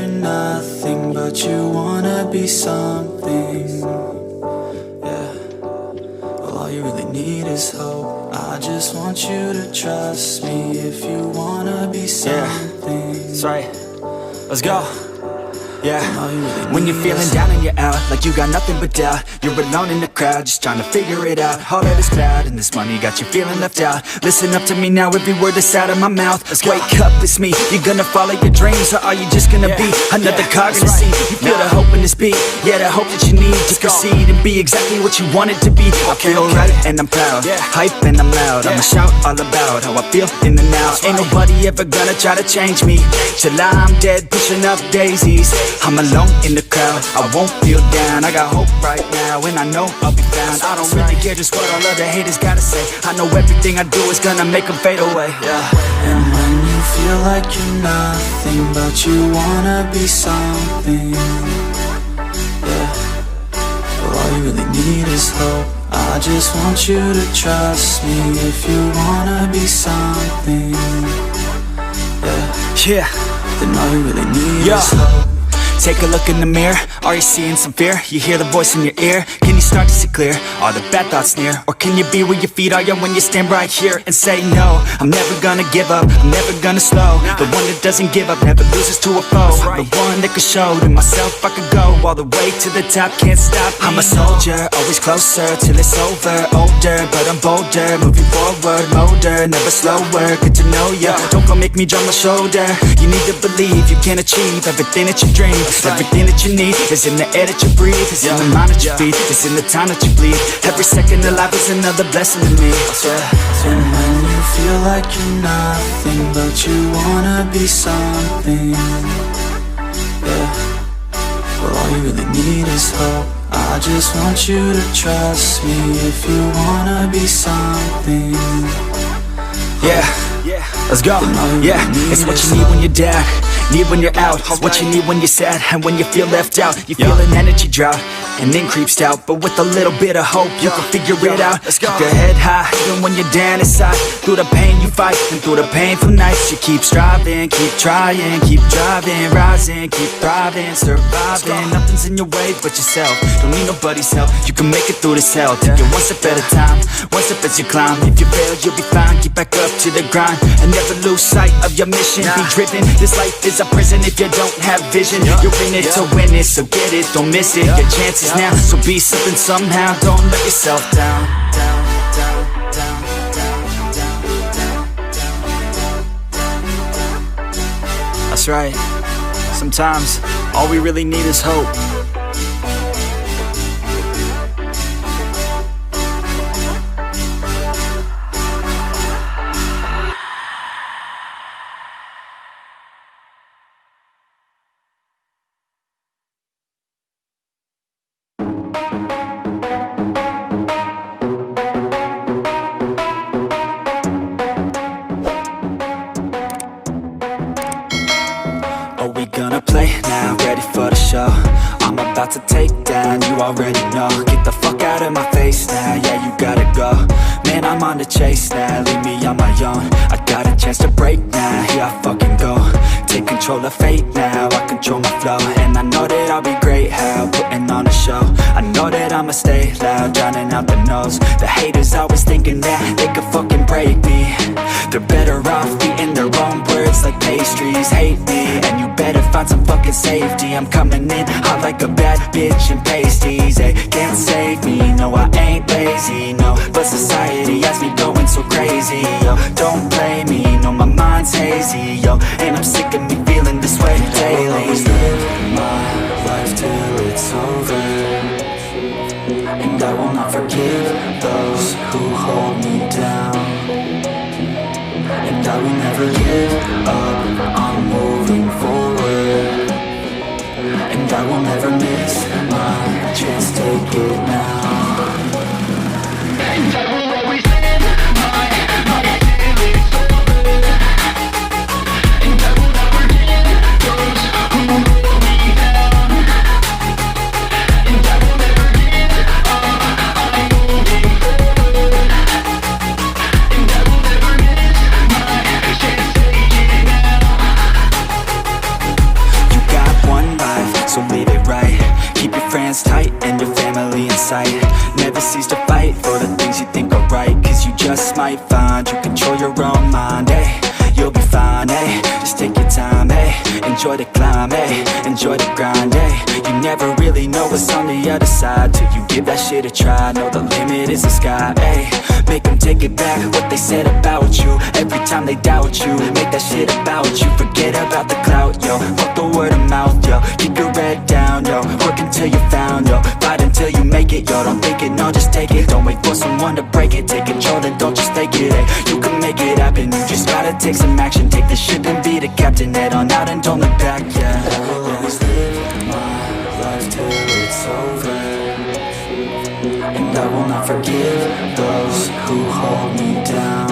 you're nothing, but you wanna be something. Yeah, well, all you really need is hope. I just want you to trust me if you wanna be something. That's right. Let's go. Yeah, when you're feeling down and you're out, like you got nothing but doubt, you're alone in the crowd, just trying to figure it out. All of this cloud and this money got you feeling left out. Listen up to me now, every word that's out of my mouth. Wake up, it's me. You gonna follow your dreams, or are you just gonna be another cog in the scene? You feel the hope in this beat, yeah, the hope that you need to proceed and be exactly what you want it to be. I feel right and I'm proud, hype and I'm loud. I'ma shout all about how I feel in the now. Ain't nobody ever gonna try to change me till I'm dead, pushing up daisies. I'm alone in the crowd, I won't feel down. I got hope right now, and I know I'll be found. I don't really care just what all other haters gotta say. I know everything I do is gonna make them fade away. And when you feel like you're nothing, but you wanna be something. Yeah, well, all you really need is hope. I just want you to trust me if you wanna be something. Yeah, then all you really need is hope. Take a look in the mirror, are you seeing some fear? You hear the voice in your ear, can you start to see clear? Are the bad thoughts near? Or can you be where your feet are, yeah, when you stand right here and say no? I'm never gonna give up, I'm never gonna slow. The one that doesn't give up, never loses to a foe. The one that could show to myself I could go all the way to the top, can't stop me. I'm a soldier, always closer till it's over. Older, but I'm bolder, moving forward, motor, never slower. Good to know ya, don't go make me drop my shoulder. You need to believe you can achieve everything that you dream. Everything that you need is in the air that you breathe. It's in the mind that you feed, it's in the time that you bleed. Every second of life is another blessing to me. And when you feel like you're nothing, but you wanna be something. Yeah, well, all you really need is hope. I just want you to trust me if you wanna be something. Let's go. It's what you need when you're down, need when you're out. It's what you need when you're sad and when you feel left out. You feel an energy drought and then creeps out, but with a little bit of hope you can figure it out. Keep your head high even when you're down inside. Through the pain you fight and through the painful nights you keep striving, keep trying, keep driving, rising, keep thriving, surviving. Nothing's in your way but yourself, don't need nobody's help. You can make it through this hell, take it one step at a time, one step as you climb. If you fail you'll be fine, get back up to the grind and never lose sight of your mission. Be driven, this life is a prison if you don't have vision. You're in it to win it, so get it, don't miss it. Your chances now, so be something somehow. Don't let yourself down. That's right. Sometimes all we really need is hope. I'm about to take down, you already know. Get the fuck out of my face now, yeah, you gotta go. Man, I'm on the chase now, leave me on my own. I got a chance to break now, here I fucking go. Take control of fate now, I control my flow. And I know that I'll be great, how, putting on a show. I know that I'ma stay loud, drowning out the noise. The haters always thinking that they could fucking break me. They're better off eating their own words like pastries. Hate me, and you better find some fucking safety. I'm coming in hot like a bad bitch in pasties. They can't save me, no I ain't lazy, no. But society has me going so crazy, yo. Don't blame me, no my mind's hazy, yo. And I'm sick of me feeling this way daily. I'll always live my life till it's over, and I will not forgive those who hold me down. And I will never give up, I'm moving forward. And I will never miss my chance, take it now. And I will always live my life till it's over, and I will never give those who hold me down. And I will never give up, I'm moving forward. And I will never miss my chance, take it now. You got so live it right. Keep your friends tight and your family in sight. Never cease to fight for the things you think are right, cause you just might find you control your own mind, eh? You'll be fine, eh? Just take your time, eh? Enjoy the climb, eh? Enjoy the grind, eh? You never really know what's on the other side till you give that shit a try. Know the limit is the sky, eh? Make them take it back, what they said about you. Every time they doubt you, make that shit about you. Forget about the clout, yo. Fuck the word of mouth, yo. Keep your head down, yo. Work until you found, yo. Fight until you make it, yo. Don't think it, no, just take it. Don't wait for someone to break it. Take control, then don't just take it, eh? You can make it happen, you just gotta take some action. Take the ship and be the captain. Head on out and don't look back, yeah. I will always live my life till it's over, and I will not forgive those who hold me down.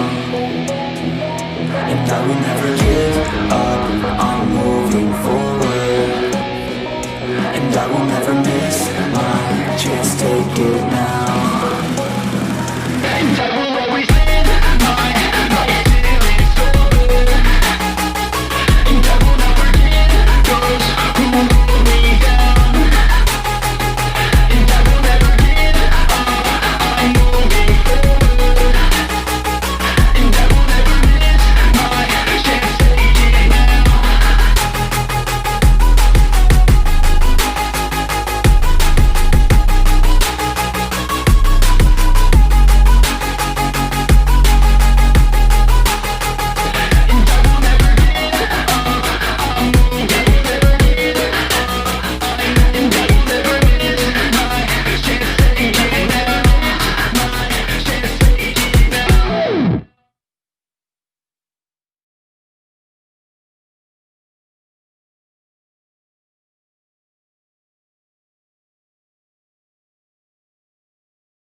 And I will never give up, I'm moving forward, and I will never miss my chance, take it now.